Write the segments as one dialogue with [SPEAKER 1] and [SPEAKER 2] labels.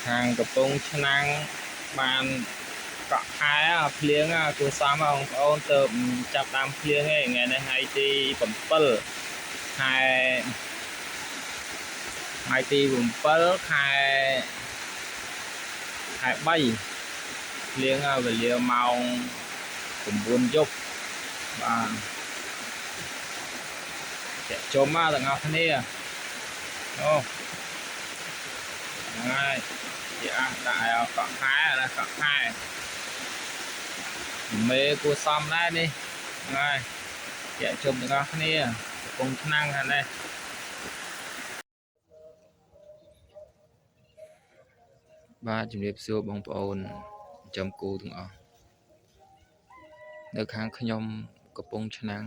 [SPEAKER 1] hàng cặp bông năng bàn cọ hai phliếng cua xóm ông ôn từ chập tam phliếng ấy ngày nay hay ti bẩm pơ hai hai ti bẩm pơ hai hai bay phliếng về liều màu cùng buôn dục và sẽ chôm tận ngọc này ô ngay dạ đại cọ hai là cọ hai mê cua xóm đây đi ngay dạ chôm tận ngọc này cùng năng hả đây baជំរាបសួរបងប្អូនចំគូទាំងអស់នៅខាងខ្ញុំកំពុងឆ្នាំង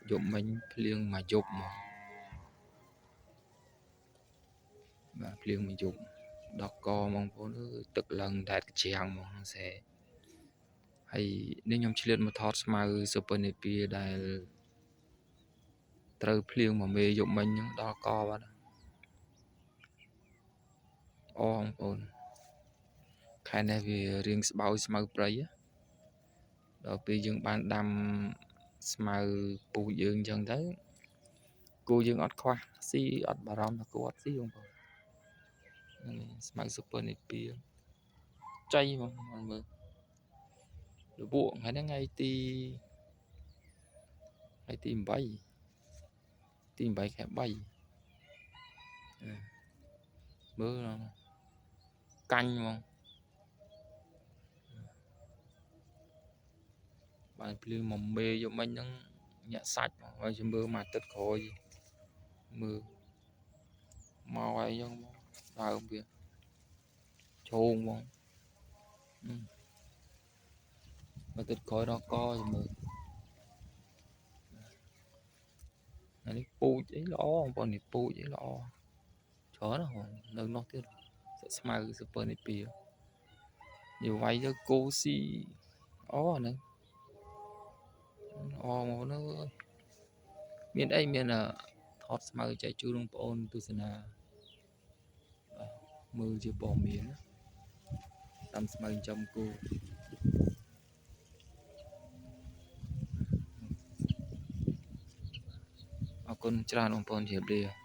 [SPEAKER 1] យប់មិញភ្លៀងមួយយប់មកបាទភ្លៀងមួយយប់ដល់កបងប្អូនអើយទឹកឡើងដែតកជាងមកហ្នឹងសេហើយនេះខ្ញុំឆ្លៀតមកថតស្មៅស៊ុបឺនេពីដែលត្រូវភ្លៀងមួយមេយប់មិញហ្នឹងដល់កបាត់អូបងប្អូនខែនេះវារៀងស្បោយស្មៅព្រៃដល់ពេលយើងបានដាំស្មៅពូជយើងអញ្ចឹងទៅគូយើងអត់ខ្វះស៊ីអត់បារម្ភថាគូអត់ស៊ីបងប្អូនស្មៅស៊ុបឺនេពីចៃបងប្អូនមើលលពួកថ្ងៃហ្នឹងថ្ងៃទី8ទី8ខែ3មើលកាញ់ហ្មងបានភ្លៀងមកមេយកមិញហ្នឹងញាក់សាច់ហើយជិះមើលមួយអាទិត្យក្រោយមើលមកអីចឹងដើមវាជោងហ្មងអាទិត្យក្រោយដល់កជិះមើលអានេះពូជអីល្អបងប្អូននេះពូជអីល្អច្រើនណាស់នៅនោះទៀតស្មៅស៊ុបឺនេពីនិយាយវាយទៅគូស៊ីអូហ្នឹងអូមកនោះមានអីមានថតស្មៅចែកជូនបងប្អូនទស្សនាមើលជាព័ត៌មានតាមស្មៅចំគូអរគុណច្រើនបងប្អូនជម្រាបលា